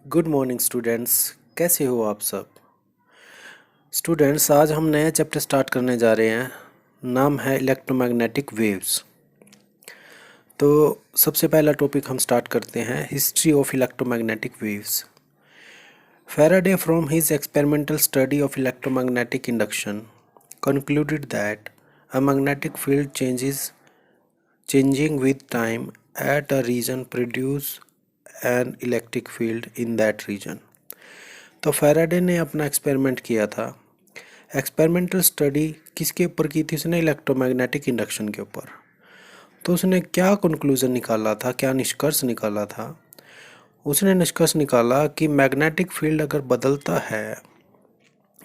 Good morning students. कैसे हो आप सब स्टूडेंट्स? आज हम नया चैप्टर स्टार्ट करने जा रहे हैं। नाम है इलेक्ट्रोमैग्नेटिक वेव्स। तो सबसे पहला टॉपिक हम स्टार्ट करते हैं, history of electromagnetic waves. Faraday, from his experimental study of electromagnetic induction, concluded that a magnetic field changing with time at a region produce an electric field in that region। तो Faraday ने अपना experiment किया था। Experimental study किसके ऊपर की थी उसने? इलेक्ट्रोमैग्नेटिक इंडक्शन के ऊपर। तो उसने क्या कंक्लूजन निकाला था, क्या निष्कर्ष निकाला था? उसने निष्कर्ष निकाला कि मैग्नेटिक फील्ड अगर बदलता है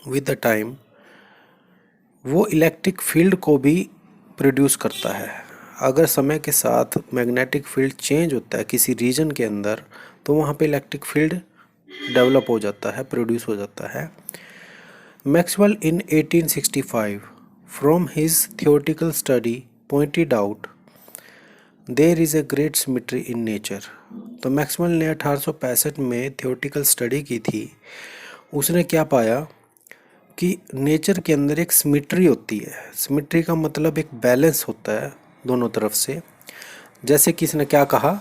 विद द टाइम, वो इलेक्ट्रिक फील्ड को भी प्रोड्यूस करता है। अगर समय के साथ मैग्नेटिक फील्ड चेंज होता है किसी रीजन के अंदर, तो वहाँ पे इलेक्ट्रिक फील्ड डेवलप हो जाता है, प्रोड्यूस हो जाता है। Maxwell in 1865, from his theoretical study, pointed out there is a great symmetry in nature। तो मैक्सवेल ने 1865 में थियोरेटिकल स्टडी की थी। उसने क्या पाया कि नेचर के अंदर एक सिमिट्री होती है। सिमिट्री का मतलब एक बैलेंस होता है दोनों तरफ से। जैसे कि इसने क्या कहा,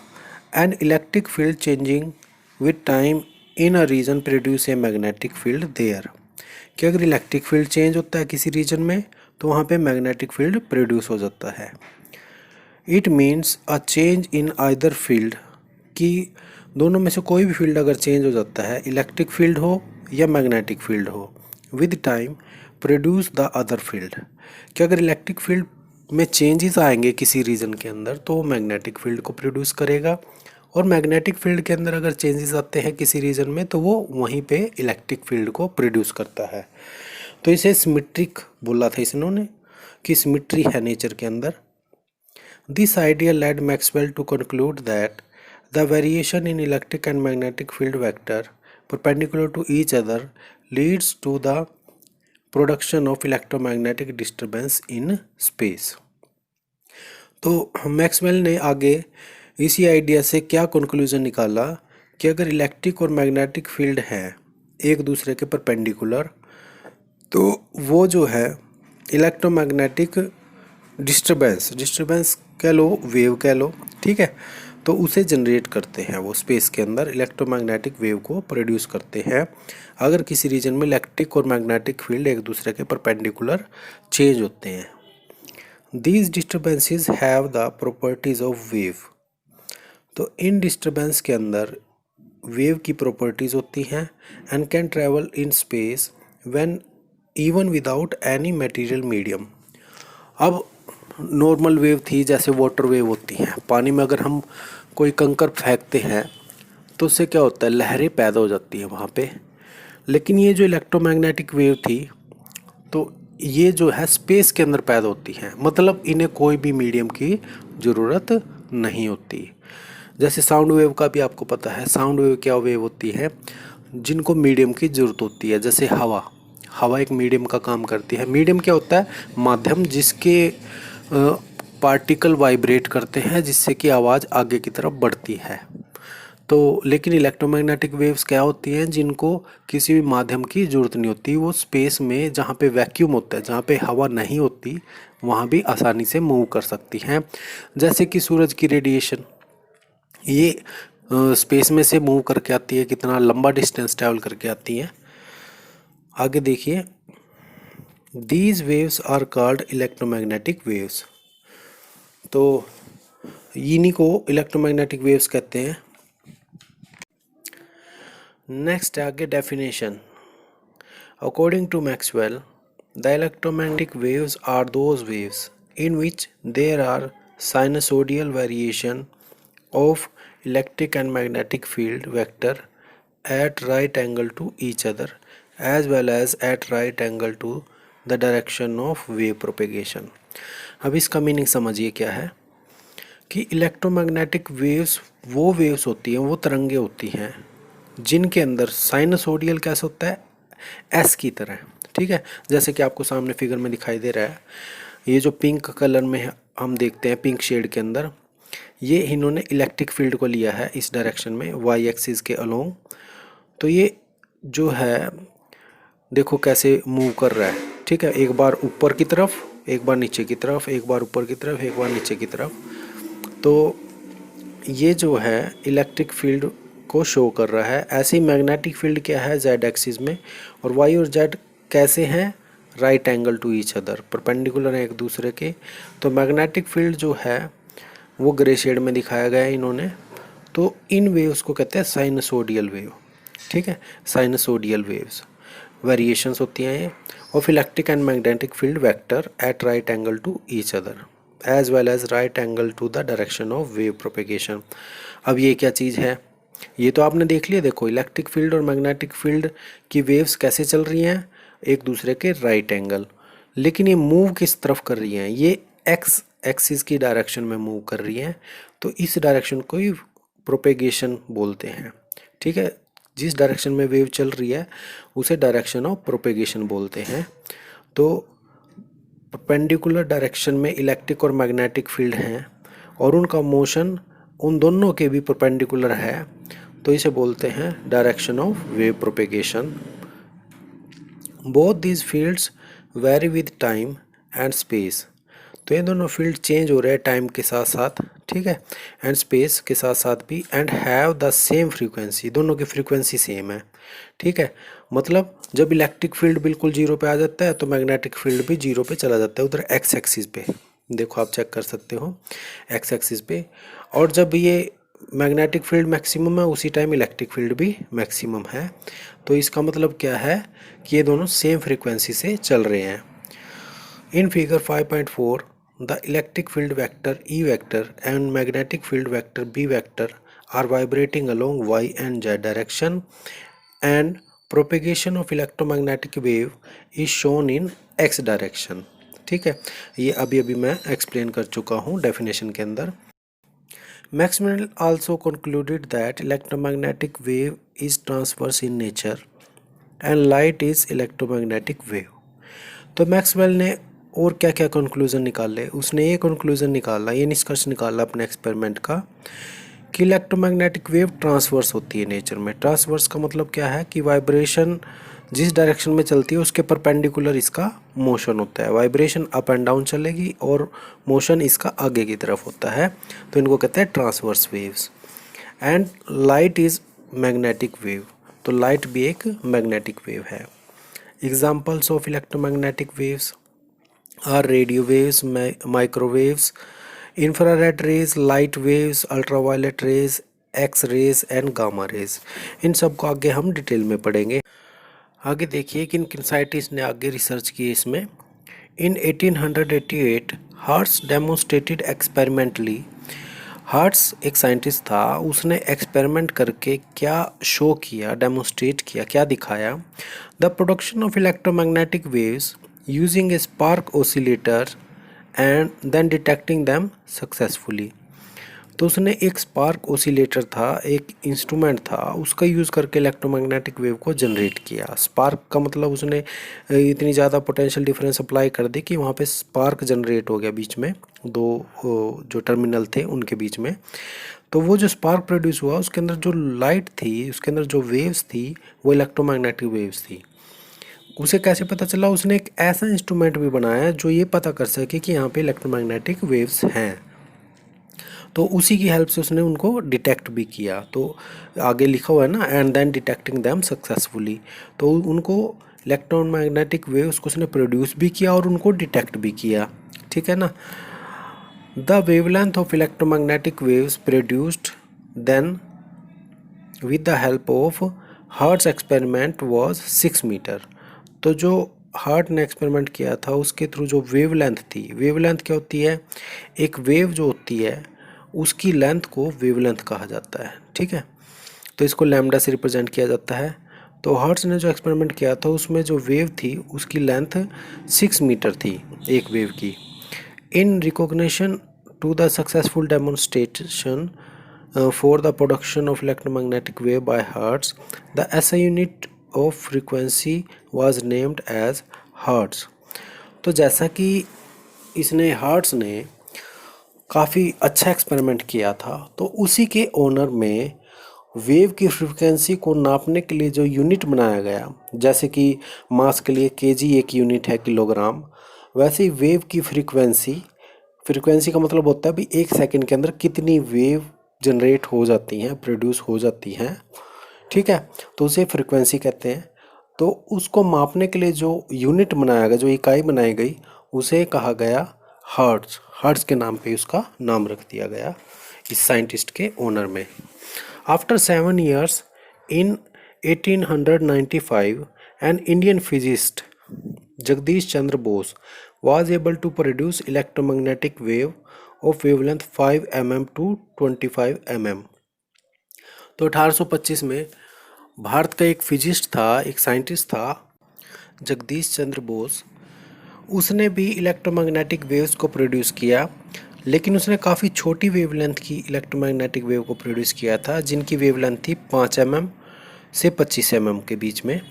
an electric field changing with time in a region produce a magnetic field there. कि अगर इलेक्ट्रिक फील्ड चेंज होता है किसी रीजन में, तो वहाँ पे मैग्नेटिक फील्ड प्रोड्यूस हो जाता है। It means a change in either field, कि दोनों में से कोई भी फील्ड अगर चेंज हो जाता है, इलेक्ट्रिक फील्ड हो या मैग्नेटिक फील्ड हो, with time produce the other field. कि अगर इलेक्ट्रिक फील्ड में चेंजेस आएंगे किसी रीजन के अंदर, तो वो मैग्नेटिक फील्ड को प्रोड्यूस करेगा। और मैग्नेटिक फील्ड के अंदर अगर चेंजेस आते हैं किसी रीजन में, तो वो वहीं पे इलेक्ट्रिक फील्ड को प्रोड्यूस करता है। तो इसे सिमेट्रिक बोला था इन्होंने, कि सिमेट्री है नेचर के अंदर। This idea led Maxwell to conclude that the variation in electric and magnetic field vector perpendicular to each other leads to the production of electromagnetic disturbance in space. तो Maxwell ने आगे इसी idea से क्या conclusion निकाला कि अगर electric और मैग्नेटिक फील्ड हैं एक दूसरे के परपेंडिकुलर, तो वो जो है इलेक्ट्रोमैग्नेटिक डिस्टर्बेंस कह लो, वेव कह लो, ठीक है, तो उसे जनरेट करते हैं। वो स्पेस के अंदर इलेक्ट्रोमैग्नेटिक वेव को प्रोड्यूस करते हैं अगर किसी रीजन में इलेक्ट्रिक और मैग्नेटिक फील्ड एक दूसरे के परपेंडिकुलर चेंज होते हैं। These disturbances have the properties of wave. तो इन डिस्टर्बेंस के अंदर वेव की प्रॉपर्टीज़ होती हैं। And can travel in space when even without any material medium. अब नॉर्मल वेव थी, जैसे वाटर वेव होती हैं, पानी में अगर हम कोई कंकर फेंकते हैं तो उससे क्या होता है, लहरें पैदा हो जाती हैं वहाँ पे। लेकिन ये जो इलेक्ट्रोमैग्नेटिक वेव थी, तो ये जो है स्पेस के अंदर पैदा होती हैं, मतलब इन्हें कोई भी मीडियम की ज़रूरत नहीं होती। जैसे साउंड वेव का भी आपको पता है, साउंड वेव क्या वेव होती है जिनको मीडियम की ज़रूरत होती है। जैसे हवा एक मीडियम का काम करती है। मीडियम क्या होता है? माध्यम जिसके पार्टिकल वाइब्रेट करते हैं, जिससे कि आवाज़ आगे की तरफ बढ़ती है। तो लेकिन इलेक्ट्रोमैग्नेटिक वेव्स क्या होती हैं जिनको किसी भी माध्यम की ज़रूरत नहीं होती। वो स्पेस में जहाँ पे वैक्यूम होता है, जहाँ पे हवा नहीं होती, वहाँ भी आसानी से मूव कर सकती हैं। जैसे कि सूरज की रेडिएशन, ये स्पेस में से मूव करके आती है, कितना लंबा डिस्टेंस ट्रैवल करके आती है। आगे देखिए, these waves are called electromagnetic waves. तो इन्हीं को इलेक्ट्रोमैग्नेटिक वेव्स कहते हैं। नेक्स्ट आगे definition. According to Maxwell, the electromagnetic waves are those waves in which there are sinusoidal variation of electric and magnetic field vector at right angle to each other as well as at right angle to the direction of wave propagation। अब इसका meaning समझिए क्या है कि electromagnetic waves वो waves होती हैं, वो तरंगे होती हैं जिनके अंदर साइनसोडियल कैसे होता है, एस की तरह, ठीक है। जैसे कि आपको सामने फिगर में दिखाई दे रहा है, ये जो पिंक कलर में हम देखते हैं, पिंक शेड के अंदर, ये इन्होंने इलेक्ट्रिक फील्ड को लिया है इस डायरेक्शन में, वाई एक्सिस के अलोंग। तो ये जो है देखो कैसे मूव कर रहा है, ठीक है, एक बार ऊपर की तरफ, एक बार नीचे की तरफ, एक बार ऊपर की तरफ, एक बार नीचे की तरफ। तो ये जो है इलेक्ट्रिक फील्ड को शो कर रहा है। ऐसे ही मैग्नेटिक फील्ड क्या है जेड एक्सिस में, और वाई और जेड कैसे हैं, right angle to each other, perpendicular हैं एक दूसरे के। तो मैग्नेटिक फील्ड जो है वो ग्रे शेड में दिखाया गया है इन्होंने। तो इन वेव्स को कहते हैं साइनसोडियल वेव, ठीक है, साइनसोडियल वेव्स वेरिएशंस होती हैं ये of electric and magnetic field vector at right angle to each other as well as right angle to the direction of wave propagation. अब ये क्या चीज़ है, ये तो आपने देख लिया। देखो इलेक्ट्रिक फील्ड और मैग्नेटिक फील्ड की वेव्स कैसे चल रही हैं, एक दूसरे के राइट एंगल, लेकिन ये मूव किस तरफ कर रही हैं, ये एक्स एक्सिस की डायरेक्शन में मूव कर रही हैं। तो इस डायरेक्शन को ही प्रोपेगेशन बोलते हैं, ठीक है, जिस डायरेक्शन में वेव चल रही है उसे डायरेक्शन ऑफ प्रोपेगेशन बोलते हैं। तो परपेंडिकुलर डायरेक्शन में इलेक्ट्रिक और मैग्नेटिक फील्ड हैं और उनका मोशन उन दोनों के भी परपेंडिकुलर है, तो इसे बोलते हैं direction of wave propagation. Both these fields very with time and space. तो ये दोनों फील्ड चेंज हो रहे हैं टाइम के साथ साथ, ठीक है, एंड स्पेस के साथ साथ भी, and have the same frequency, दोनों की फ्रीक्वेंसी सेम है, ठीक है। मतलब जब इलेक्ट्रिक फील्ड बिल्कुल जीरो पे आ जाता है तो मैग्नेटिक फील्ड भी जीरो पे चला जाता है, उधर एक्स एक्सिस पे, देखो आप चेक कर सकते हो एक्स एक्सिस पे। और जब ये मैग्नेटिक फील्ड मैक्सिमम है उसी टाइम इलेक्ट्रिक फील्ड भी मैक्सिमम है। तो इसका मतलब क्या है कि ये दोनों सेम फ्रीक्वेंसी से चल रहे हैं। In figure 5.4 the electric field vector E vector and magnetic field vector B vector are vibrating along Y and Z direction and propagation of electromagnetic wave is shown in X direction, ठीक है। ये अभी अभी मैं explain कर चुका हूँ definition के अंदर। Maxwell also concluded that electromagnetic wave is transverse in nature and light is electromagnetic wave। तो मैक्सवेल ने और क्या क्या कंक्लूजन निकाले, उसने ये कंक्लूजन निकाला, ये निष्कर्ष निकाला अपने एक्सपेरिमेंट का कि इलेक्ट्रोमैग्नेटिक वेव ट्रांसवर्स होती है नेचर में। ट्रांसवर्स का मतलब क्या है कि वाइब्रेशन जिस डायरेक्शन में चलती है उसके परपेंडिकुलर इसका मोशन होता है। वाइब्रेशन अप एंड डाउन चलेगी और मोशन इसका आगे की तरफ होता है, तो इनको कहते हैं transverse waves. And light is magnetic wave, तो लाइट भी एक मैग्नेटिक वेव है। Examples of electromagnetic waves are radio waves, microwaves, infrared rays, light waves, ultraviolet rays, X rays and gamma rays. इन सब को आगे हम डिटेल में पढ़ेंगे। आगे देखिए किन किन साइंटिस्ट ने आगे रिसर्च की इसमें। इन 1888 हार्ट्स डेमोन्स्ट्रेटेड एक्सपेरिमेंटली, हार्ट्स एक साइंटिस्ट था, उसने एक्सपेरिमेंट करके क्या शो किया, डेमोन्स्ट्रेट किया, क्या दिखाया, the production of electromagnetic waves using a spark oscillator and then detecting them successfully. तो उसने एक स्पार्क ओसिलेटर था, एक इंस्ट्रूमेंट था, उसका यूज़ करके इलेक्ट्रोमैग्नेटिक वेव को जनरेट किया। स्पार्क का मतलब उसने इतनी ज़्यादा पोटेंशियल डिफरेंस अप्लाई कर दी कि वहाँ पे स्पार्क जनरेट हो गया बीच में, दो जो टर्मिनल थे उनके बीच में। तो वो जो स्पार्क प्रोड्यूस हुआ उसके अंदर जो लाइट थी, उसके अंदर जो वेव्स थी वो इलेक्ट्रोमैग्नेटिक वेव्स थी। उसे कैसे पता चला, उसने एक ऐसा इंस्ट्रूमेंट भी बनाया जो ये पता कर सके कि यहाँ पे इलेक्ट्रोमैग्नेटिक वेव्स हैं। तो उसी की हेल्प से उसने उनको डिटेक्ट भी किया। तो आगे लिखा हुआ है ना, and then detecting them successfully, तो उनको इलेक्ट्रोमैग्नेटिक वेव्स को उसने प्रोड्यूस भी किया और उनको डिटेक्ट भी किया, ठीक है ना। The wavelength of electromagnetic waves produced then with the help of Hertz experiment was 6 metre. तो जो हार्ट ने एक्सपेरिमेंट किया था उसके थ्रू जो वेवलेंथ थी, वेवलेंथ क्या होती है, एक वेव जो होती है उसकी लेंथ को वेवलेंथ कहा जाता है, ठीक है। तो इसको लैम्डा से रिप्रेजेंट किया जाता है। तो हार्ट्स ने जो एक्सपेरिमेंट किया था उसमें जो वेव थी उसकी लेंथ 6 मीटर थी एक वेव की। In recognition to the successful demonstration for the production of electromagnetic wave by hertz, the SI unit of frequency was named as hertz। तो जैसा कि इसने हार्ट्स ने काफ़ी अच्छा एक्सपेरिमेंट किया था, तो उसी के ओनर में वेव की फ्रीक्वेंसी को नापने के लिए जो यूनिट बनाया गया, जैसे कि मास के लिए केजी एक यूनिट है किलोग्राम, वैसे ही वेव की फ्रीक्वेंसी, फ्रीक्वेंसी का मतलब होता है भी एक सेकंड के अंदर कितनी वेव जनरेट हो जाती हैं, प्रोड्यूस हो जाती हैं, ठीक है, तो उसे फ्रीक्वेंसी कहते हैं। तो उसको मापने के लिए जो यूनिट बनाया गया, जो इकाई बनाई गई, उसे कहा गया हर्ट्ज। हर्ट्ज के नाम पे उसका नाम रख दिया गया इस साइंटिस्ट के ओनर में। After 7 years in 1895, an Indian physicist, Jagdish Chandra Bose, was able to produce electromagnetic wave of wavelength 5 mm to 25 mm। तो 1825 में भारत का एक फिजिस्ट था, एक साइंटिस्ट था, जगदीश चंद्र बोस। उसने भी इलेक्ट्रोमैग्नेटिक वेव्स को प्रोड्यूस किया, लेकिन उसने काफ़ी छोटी वेवलेंथ की इलेक्ट्रोमैग्नेटिक वेव को प्रोड्यूस किया था, जिनकी वेवलेंथ थी 5 mm से 25 mm के बीच में।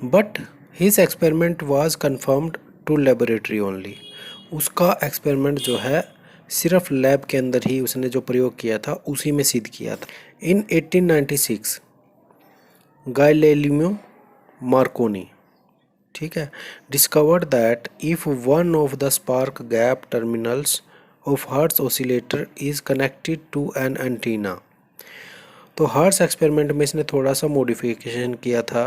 But his experiment was confirmed to laboratory only. उसका एक्सपेरिमेंट जो है सिर्फ लैब के अंदर ही उसने जो प्रयोग किया था उसी में सिद्ध किया था। इन 1896 गाइलेलियो मार्कोनी, ठीक है, discovered that if one of the spark gap terminals of Hertz oscillator is connected to an antenna. तो हर्ट्ज एक्सपेरिमेंट में इसने थोड़ा सा मॉडिफिकेशन किया था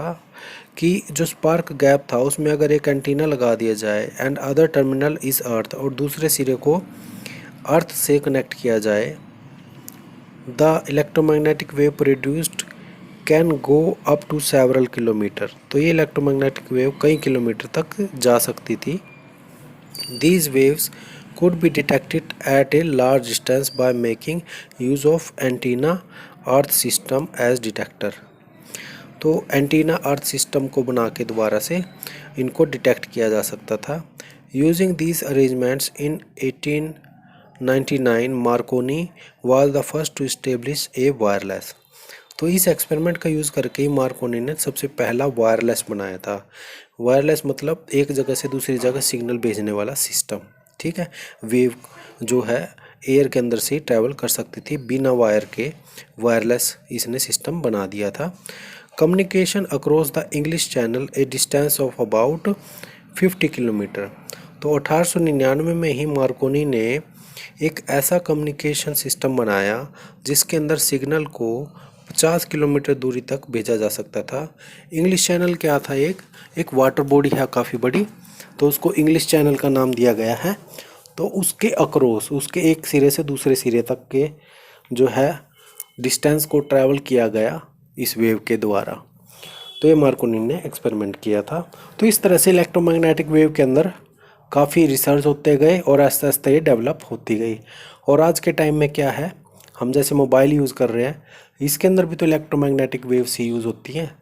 कि जो स्पार्क गैप था उसमें अगर एक एंटीना लगा दिया जाए and other terminal is earth, और दूसरे सिरे को अर्थ से कनेक्ट किया जाए, the electromagnetic wave produced can go up to several kilometre. तो ये इलेक्ट्रोमैग्नेटिक वेव कई किलोमीटर तक जा सकती थी। These waves could be detected at a large distance by making use of antenna earth system as detector। तो antenna earth system को बना के दोबारा से इनको डिटेक्ट किया जा सकता था। Using these arrangements in 1899 Marconi was the first to establish a wireless. तो इस एक्सपेरिमेंट का यूज़ करके ही मार्कोनी ने सबसे पहला वायरलेस बनाया था। वायरलेस मतलब एक जगह से दूसरी जगह सिग्नल भेजने वाला सिस्टम, ठीक है। वेव जो है एयर के अंदर से ही ट्रैवल कर सकती थी बिना वायर के, वायरलेस इसने सिस्टम बना दिया था। Communication across the English channel A distance of about 50 kilometre. तो 1899 में ही मार्कोनी ने एक ऐसा कम्युनिकेशन सिस्टम बनाया जिसके अंदर सिग्नल को 50 किलोमीटर दूरी तक भेजा जा सकता था। इंग्लिश चैनल क्या था, एक वाटर बॉडी है काफ़ी बड़ी, तो उसको इंग्लिश चैनल का नाम दिया गया है। तो उसके अक्रॉस, उसके एक सिरे से दूसरे सिरे तक के जो है डिस्टेंस को ट्रैवल किया गया इस वेव के द्वारा। तो ये मार्कोनी ने एक्सपेरिमेंट किया था। तो इस तरह से इलेक्ट्रोमैग्नेटिक वेव के अंदर काफ़ी रिसर्च होते गए और आस्ते आस्ते ये डेवलप होती गई। और आज के टाइम में क्या है, हम जैसे मोबाइल यूज़ कर रहे हैं, इसके अंदर भी तो इलेक्ट्रोमैग्नेटिक वेव्स ही यूज़ होती हैं।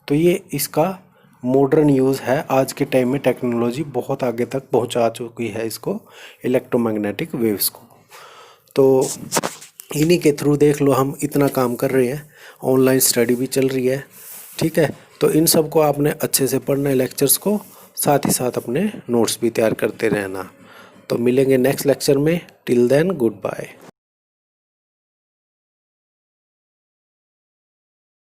तो ये इसका मॉडर्न यूज़ है। आज के टाइम में टेक्नोलॉजी बहुत आगे तक पहुंचा चुकी है इसको, इलेक्ट्रोमैग्नेटिक वेव्स को। तो इन्हीं के थ्रू देख लो हम इतना काम कर रहे हैं, ऑनलाइन स्टडी भी चल रही है, ठीक है। तो इन सब को आपने अच्छे से पढ़ना है, लेक्चर्स को, साथ ही साथ अपने नोट्स भी तैयार करते रहना। तो मिलेंगे नेक्स्ट लेक्चर में। Till then good bye.